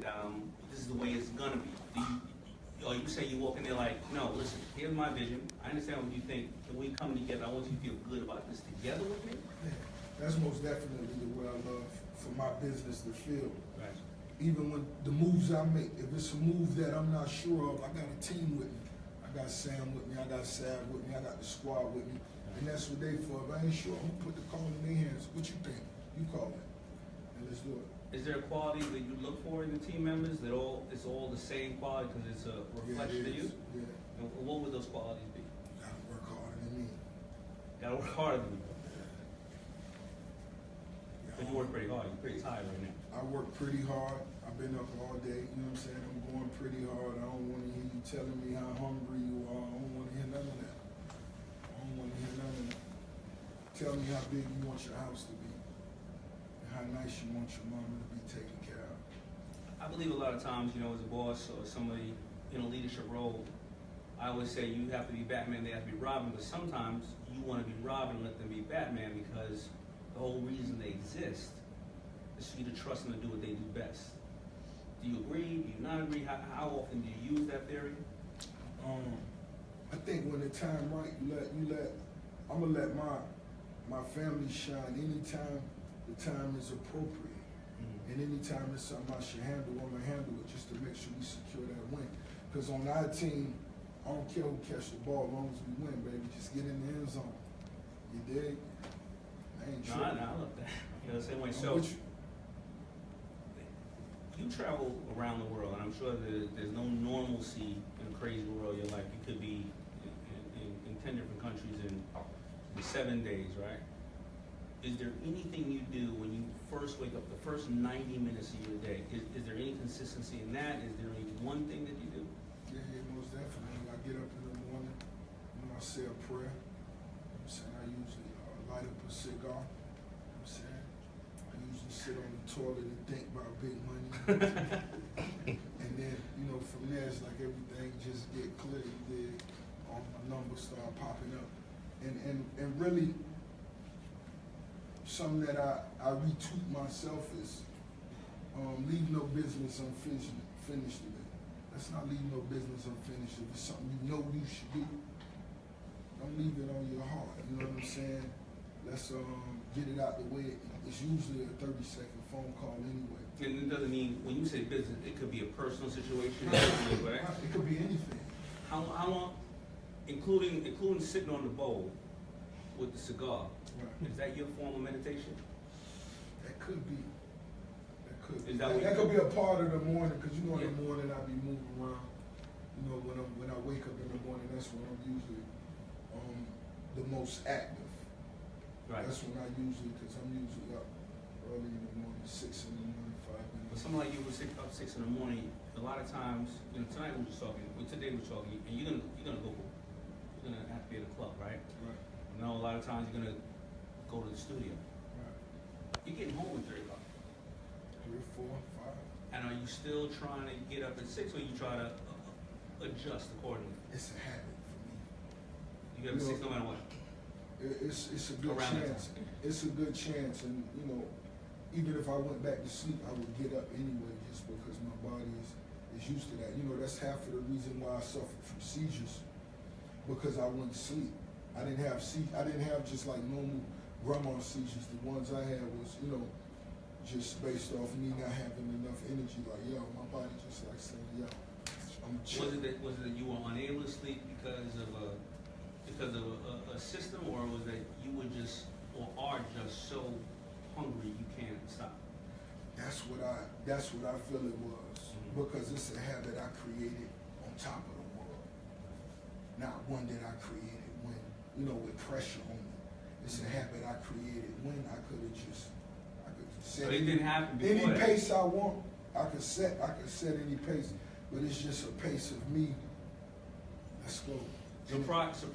and this is the way it's gonna be? Or you say you walk in there like, no, listen, here's my vision. I understand what you think. And we come together, I want you to feel good about this together with me. Yeah, that's most definitely the way I love for my business to feel. Right. Even when the moves I make, if it's a move that I'm not sure of, I got a team with me. I got Sam with me, I got Sav with me, I got the squad with me. And that's what they for. If I ain't sure, I'm gonna put the call in their hands. What you think? You call it. And let's do it. Is there a quality that you look for in the team members that it's all the same quality because it's a reflection of you? Yeah. And what would those qualities be? You gotta work harder than me. Gotta work harder than you. Yeah. But you work pretty hard. You're pretty tired right now. I work pretty hard. I've been up all day, you know what I'm saying? I'm going pretty hard. I don't wanna hear you telling me how hungry you are. I don't wanna hear none of that. I don't wanna hear none of that. Tell me how big you want your house to be. And how nice you want your mama to be taken care of. I believe a lot of times, as a boss or somebody in a leadership role, I always say you have to be Batman, they have to be Robin, but sometimes you want to be Robin and let them be Batman because the whole reason they exist is for you to trust them to do what they do best. Do you agree? Do you not agree? How often do you use that theory? I think when the time right, I'm gonna let my family shine anytime the time is appropriate. And anytime it's something I should handle, I'm gonna handle it just to make sure we secure that win. Because on our team, I don't care who catch the ball as long as we win, baby. Just get in the end zone. You dig? I ain't sure. No, I love that. The same way. So you travel around the world, and I'm sure that there's no normalcy in a crazy world. You're like, you could be in 10 different countries in 7 days, right? Is there anything you do when you first wake up, the first 90 minutes of your day? Is there any consistency in that? Is there any one thing that you do? Yeah, most definitely. I get up in the morning, I say a prayer. I'm saying I usually light up a cigar. I'm saying I usually sit on the toilet and think about big money. And then, from there it's like everything just get clear. All my numbers start popping up. And really, something that I retweet myself is leave no business unfinished today. Let's not leave no business unfinished. If it's something you should do, don't leave it on your heart. You know what I'm saying? Let's get it out the way. It's usually a 30-second phone call anyway. And it doesn't mean, when you say business, it could be a personal situation. It could be anything. How long, including sitting on the bowl with the cigar, right. Is that your form of meditation? That could be. That could be a part of the morning, because in the morning I be moving around. When I wake up in the morning, that's when I'm usually the most active. Right. That's when because I'm usually up early in the morning, 6 in the morning, 5 in the morning. But someone like you was up 6 in the morning. A lot of times, tonight we were just talking. Today we were talking, and you're gonna have to be at a club, right? Right. A lot of times you're gonna go to the studio. Right. You're getting home at 3 o'clock. 3, 4, 5. And are you still trying to get up at 6, or you try to adjust accordingly? It's a habit for me. You get up at 6 no matter what? It's a good chance. It's a good chance, and even if I went back to sleep, I would get up anyway, just because my body is used to that. That's half of the reason why I suffered from seizures, because I went to sleep. I didn't have just like normal grandma seizures. The ones I had was, just based off me not having enough energy. Like, my body just like saying, I'm chill. Was it that you were unable to sleep because of a system, or was that you were just are just so hungry you can't stop? That's what I feel it was, because it's a habit I created on top of the world, not one that I created when with pressure on me. It's a habit I created when I could set so it didn't happen before any pace I want. I could set any pace, but it's just a pace of me. Let's go. So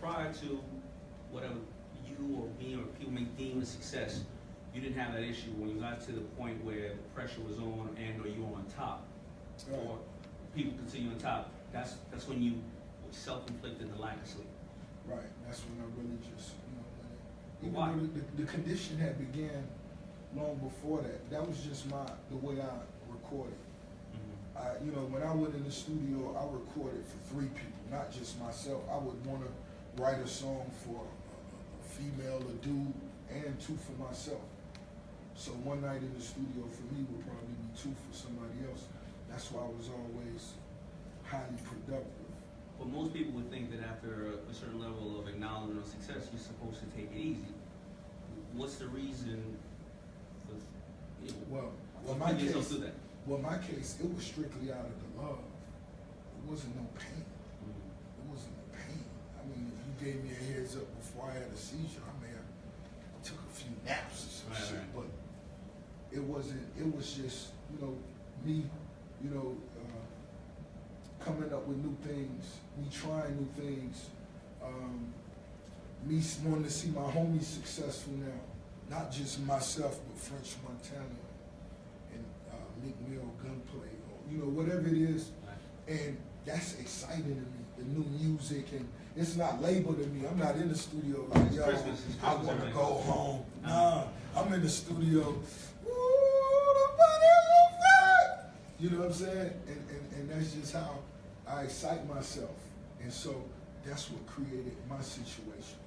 prior to whatever you or me or people may deem a success, you didn't have that issue when you got to the point where the pressure was on and or you were on top, right. Or people could see you on top. That's when you self-inflicted the lack of sleep. Right. That's when I really just Why? The condition had began long before that. That was just the way I recorded. you know, when I went in the studio, I recorded for 3 people, not just myself. I would want to write a song for a female, a dude, and 2 for myself. So one night in the studio for me would probably be 2 for somebody else. That's why I was always highly productive. But most people would think that after a certain level of acknowledgement of success, you're supposed to take it easy. What's the reason for, you know, my putting yourself case, through that? well, my case, it was strictly out of the love. It wasn't no pain. It wasn't no pain. I mean, if you gave me a heads up before I had a seizure, I may have took a few naps or some shit, right. but it wasn't, it was just, you know, me, you know, coming up with new things, me trying new things, me wanting to see my homies successful now, not just myself, but French Montana and Meek Mill, Gunplay, or, you know, whatever it is, and that's exciting to me, the new music, and it's not labeled to me. I'm not in the studio like, yo, I want to go home. Nah, I'm in the studio, you know what I'm saying? And that's just how I excite myself. And so that's what created my situation.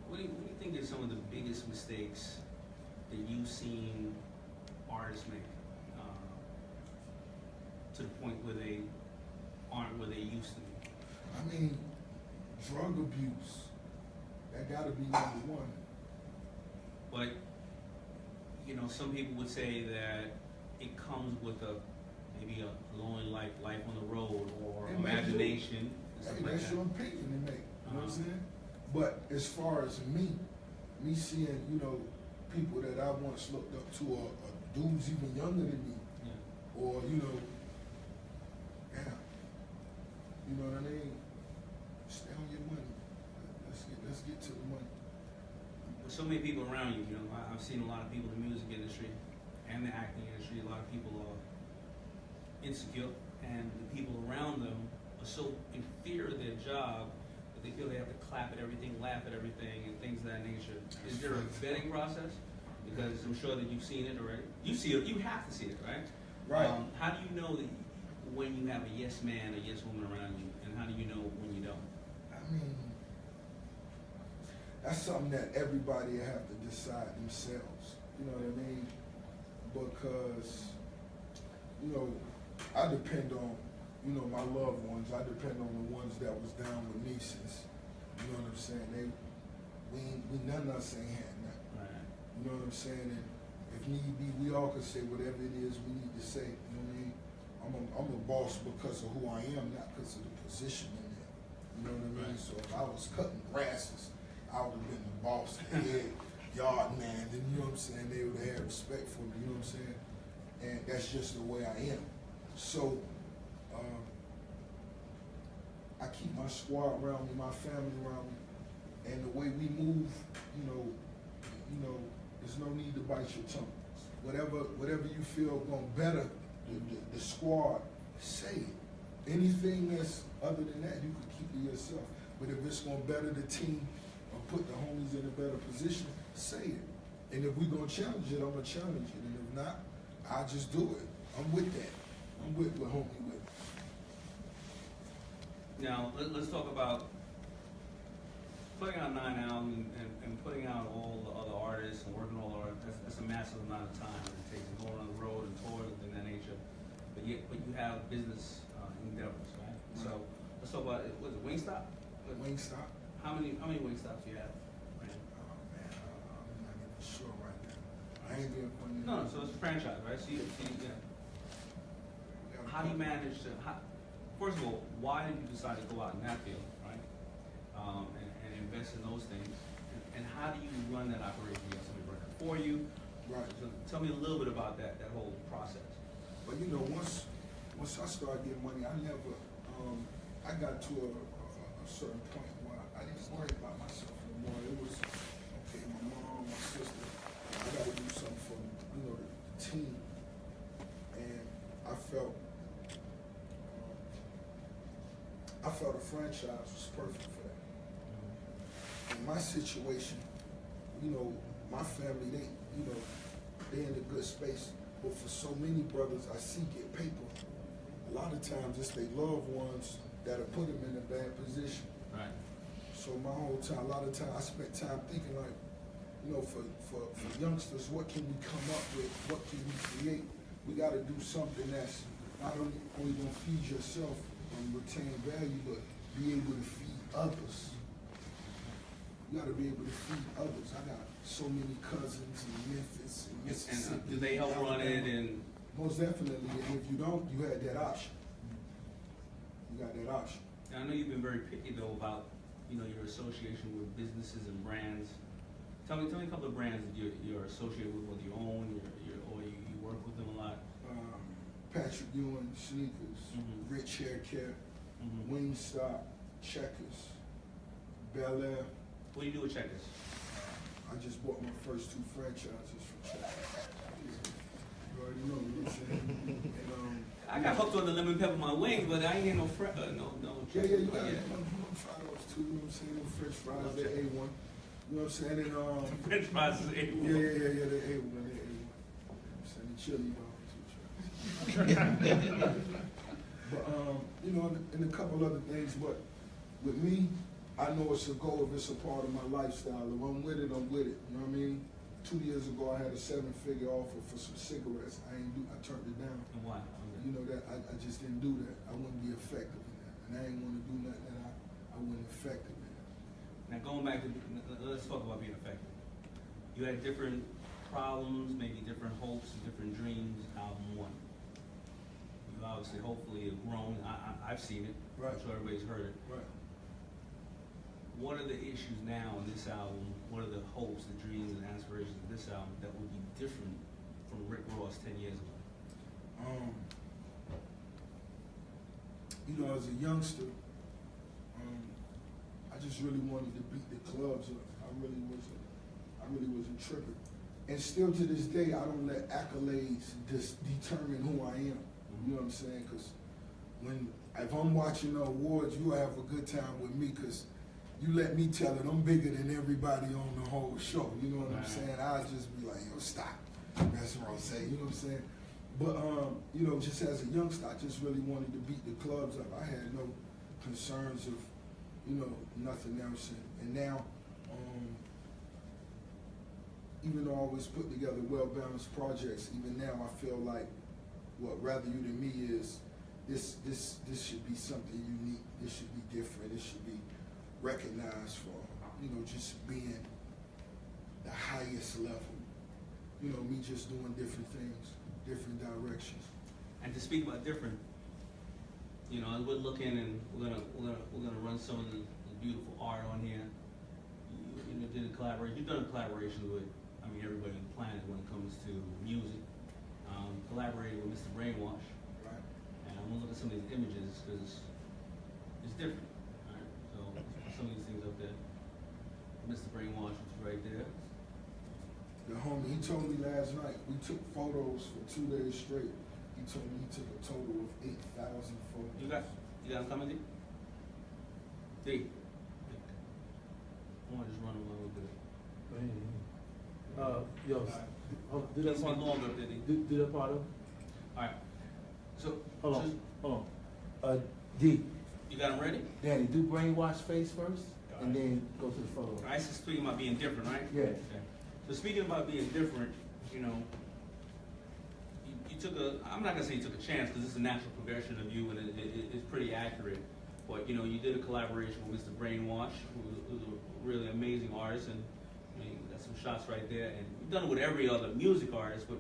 What do you think are some of the biggest mistakes that you've seen artists make to the point where they aren't where they used to be? I mean, drug abuse. That gotta be number 1. But, you know, some people would say that it comes with maybe a lonely life on the road, or imagination. Hey, that's your opinion to make. You know what I'm saying? But as far as me seeing, you know, people that I once looked up to, or dudes even younger than me, or, you know, you know what I mean? Stay on your money. Let's get to the money. With so many people around you, you know, I've seen a lot of people in the music industry and the acting industry. A lot of people are insecure, and the people around them are so in fear of their job that they feel they have to clap at everything, laugh at everything, and things of that nature. Is there a vetting process? Because I'm sure that you've seen it already. You see it. You have to see it, right? Right. How do you know that when you have a yes man or yes woman around you, and how do you know when you don't? I mean, that's something that everybody have to decide themselves. You know what I mean? Because, you know, I depend on, you know, my loved ones. I depend on the ones that was down with me since, you know what I'm saying? We none of us ain't had nothing. Right. You know what I'm saying? And if need be, we all can say whatever it is we need to say. You know what I mean? I'm a boss because of who I am, not because of the position in there. You know what I mean? Right. So if I was cutting grasses, I would have been the boss, head, yard man. Then you know what I'm saying? They would have had respect for me. You know what I'm saying? And that's just the way I am. So I keep my squad around me, my family around me, and the way we move, you know, there's no need to bite your tongue. Whatever you feel going better the squad, say it. Anything that's other than that, you can keep to yourself. But if it's going to better the team or put the homies in a better position, say it. And if we're going to challenge it, I'm going to challenge it. And if not, I'll just do it. I'm with that. I'm with what homie with. Now, let's talk about putting out 9 albums and putting out all the other artists and working all the artists. That's a massive amount of time it takes to go on the road and tour and things of that nature. But you have business endeavors, right? So let's talk about, was it Wingstop? Wingstop. How many Wingstops do you have? Right? Oh man, I'm not even sure right now. I ain't being funny. No, so it's a franchise, right? So yeah. How do you manage to, first of all, why did you decide to go out in that field, right? And invest in those things? And how do you run that operation? You have somebody working for you? Right. So tell me a little bit about that whole process. But you know, once I started getting money, I never, I got to a certain point where I didn't worry about myself no more. It was, okay, my mom, my sister, I got to do something for, you know, the team. And I felt a franchise was perfect for that. In my situation, you know, my family, they in a good space. But for so many brothers I see get paper, a lot of times it's their loved ones that'll put them in a bad position. Right. So my whole time, a lot of time, I spent time thinking like, you know, for youngsters, what can we come up with? What can we create? We got to do something that's not only gonna feed yourself and retain value, but be able to feed others. You got to be able to feed others. I got so many cousins in Memphis and Mississippi. And do they help run it? And most definitely. And if you don't, you had that option. You got that option. I know you've been very picky though about, you know, your association with businesses and brands. Tell me a couple of brands that you're associated with, whether you own, or you work with them a lot. Patrick Ewing sneakers, Rich Hair Care, Wingstop, Checkers, Bel Air. What do you do with Checkers? I just bought my first 2 franchises from Checkers. You already know what I'm saying. And, I got hooked on the lemon pepper my wings, but I ain't get no yeah, you got to try those too. You know what I'm saying? Them French fries, they're A1. You know what I'm saying? And French fries is A1. Yeah, they're A1. They're A1. I'm saying the chili dog too. But you know, and a couple other things. But with me, I know it's a goal. If it's a part of my lifestyle. If I'm with it, I'm with it. You know what I mean? 2 years ago, I had a 7-figure offer for some cigarettes. I turned it down. And why? You know that I just didn't do that. I wouldn't be effective in that, and I ain't want to do nothing that I wasn't effective in. Now going back to, let's talk about being effective. You had different problems, maybe different hopes, and different dreams. Album 1. You obviously, hopefully, have grown. I've seen it. Right. I'm sure everybody's heard it. Right. What are the issues now in this album? What are the hopes, the dreams, and aspirations of this album that would be different from Rick Ross 10 years ago? You know, as a youngster, I just really wanted to beat the clubs up. I really wasn't tripping. And still to this day, I don't let accolades determine who I am. You know what I'm saying? Because if I'm watching the awards, you'll have a good time with me because you let me tell it I'm bigger than everybody on the whole show. You know what I'm saying? I'll just be like, yo, stop. That's what I'm saying. You know what I'm saying? But, you know, just as a youngster, I just really wanted to beat the clubs up. I had no concerns of, you know, nothing else. And now, even though I always put together well-balanced projects, even now I feel like what Rather You Than Me is, this should be something unique. This should be different. It should be recognized for, you know, just being the highest level. You know, me just doing different things, different directions. And to speak about different, you know, we're looking and we're gonna run some of the beautiful art on here. You know, did a collaboration. You've done a collaboration with, I mean, everybody on the planet when it comes to music. Collaborated with Mr. Brainwash. Right. And I'm gonna look at some of these images because it's different. All right. So some of these things up there. Mr. Brainwash was right there. The homie, he told me last night, we took photos for 2 days straight. He told me he took a total of 8,000 photos. You got them coming, D? D. I want to just run them a little bit. Do that part. Longer, did he? Do that part of. All right. So Hold on. D. You got them ready? Danny, do Brainwash face first, and then go to the photo. All right. So speaking about being different, right? Yeah. Okay. So speaking about being different, you know, you took a. I'm not gonna say you took a chance because it's a natural progression of you, and it's pretty accurate. But you know, you did a collaboration with Mr. Brainwash, who's a really amazing artist, and I mean, got some shots right there. And you've done it with every other music artist, but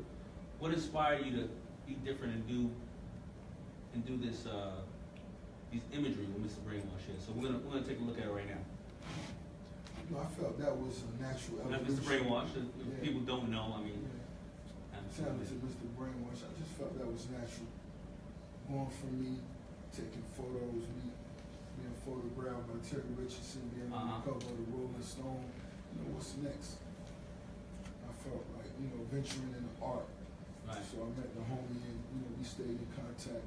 what inspired you to be different and do this these imagery with Mr. Brainwash here? So we're gonna take a look at it right now. You know, I felt that was a natural Now, evolution. Mr. Brainwash, if Yeah. people don't know, I mean, Talented Mr. Brainwash, I just felt that was natural. Going from me, taking photos, me being photographed by Terry Richardson, being on the cover of the Rolling Stone. You know, what's next? I felt like, you know, venturing into art. Right. So I met the homie and, you know, we stayed in contact.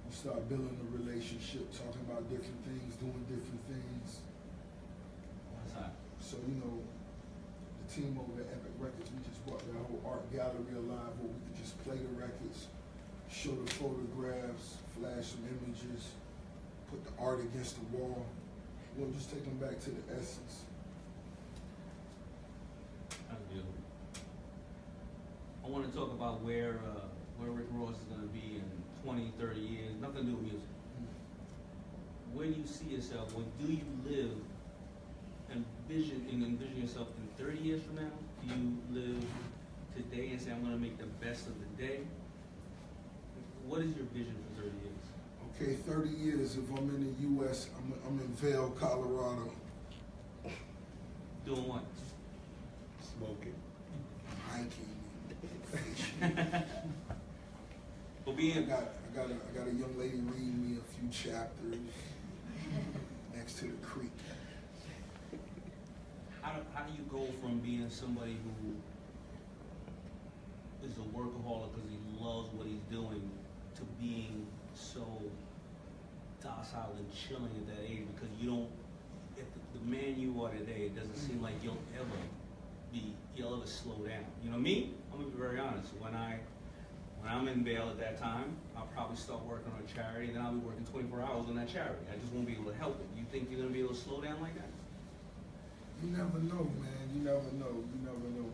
We started building a relationship, talking about different things, doing different things. That's hot. So, you know, the team over at Epic Records, we just brought that whole art gallery alive where we could just play the records, show the photographs, flash some images, put the art against the wall. You know, just take them back to the essence. That's beautiful. I want to talk about where Rick Ross is going to be in 20, 30 years. Nothing to do with music. Where do you see yourself? Or do you live and envision yourself in 30 years from now? Do you live today and say, I'm going to make the best of the day? What is your vision for 30 years? Okay, 30 years, if I'm in the U.S., I'm in Vail, Colorado. Doing what? Smoking. Hiking and fishing. But I being, got a young lady reading me a few chapters next to the creek. how do you go from being somebody who is a workaholic because he loves what he's doing to being so docile and chilling at that age? Because you don't, if the man you are today, it doesn't seem like you'll ever slow down. You know me? I'm gonna be very honest. When I'm in Vail at that time, I'll probably start working on a charity, and then I'll be working 24 hours on that charity. I just won't be able to help it. You think you're gonna be able to slow down like that? You never know, man. You never know. You never know.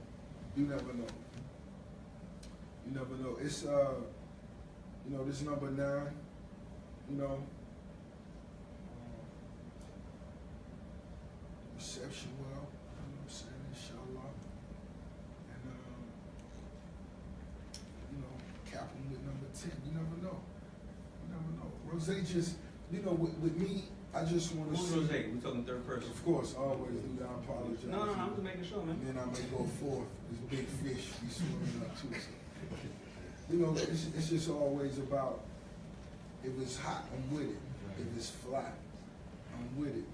You never know. You never know. It's you know, this number 9. You know, reception well. You know what I'm saying? Inshallah. And you know, cap him with number 10. You never know. You never know. Rose just, you know, with me, I just want to Who's see. Rose? We're talking third person. Of course, I always do that. I apologize. No, I'm just making sure, man. And then I may go fourth. This big fish be swimming up too. So, you know, it's just always about, if it's hot, I'm with it. If it's flat, I'm with it.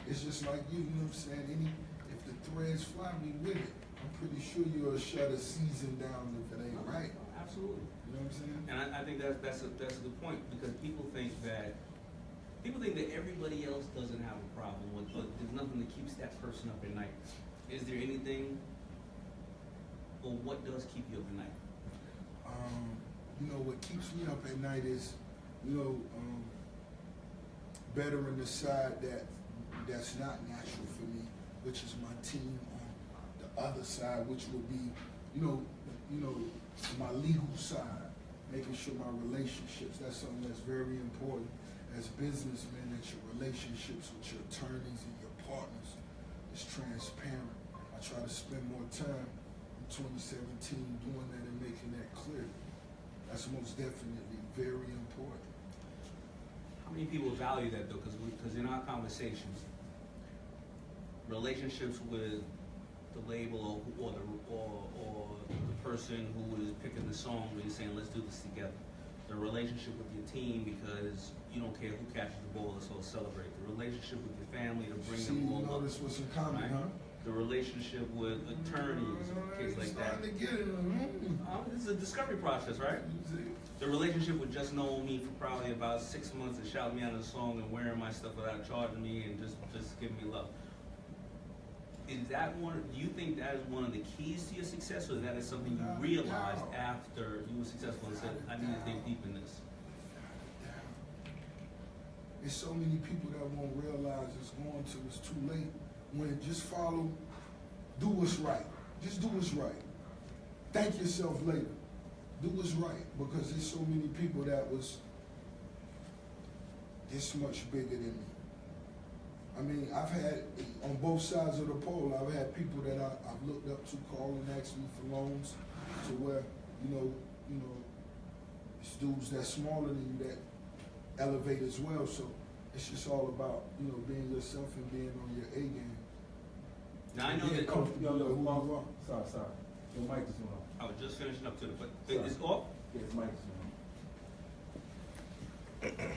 It's just like you know what I'm saying? If the threads fly, we with it. I'm pretty sure you'll shut a season down if it ain't right. Absolutely. You know what I'm saying? And I think that's a good point, because people think that everybody else doesn't have a problem with, but there's nothing that keeps that person up at night. Is there anything, or what does keep you up at night? You know, what keeps me up at night is, you know, bettering the side that's not natural for me, which is my team on the other side, which would be, you know, my legal side, making sure my relationships, that's something that's very important as businessmen, that your relationships with your attorneys and your partners is transparent. I try to spend more time in 2017 doing that and making that clear. That's most definitely very important. How many people value that though? Because in our conversations, relationships with the label or the person who is picking the song, where you're saying, let's do this together. The relationship with your team, because you don't care who catches the ball, let's all celebrate. The relationship with your family to bring them all up. This was in common, Right? huh? The relationship with attorneys, kids like that. Starting to get it. This is a discovery process, right? The relationship with just knowing me for probably about 6 months and shouting me out of the song and wearing my stuff without charging me and just giving me love. Is that one? Do you think that is one of the keys to your success, or that is something you realized after you were successful and said, I need to dig deep in this? There's so many people that won't realize it's going till it's too late. When just follow, do what's right. Just do what's right. Thank yourself later. Do what's right, because there's so many people that was this much bigger than me. I mean, I've had, on both sides of the pole, I've had people that I've looked up to call and ask me for loans, to where, you know, it's dudes that's smaller than you that elevate as well. So it's just all about, you know, being yourself and being on your A game. Now I know Being that. comfortable with who you are. Sorry. Your mic is on. I was just finishing up to the, but Sorry. it's off. Yes, mic is on.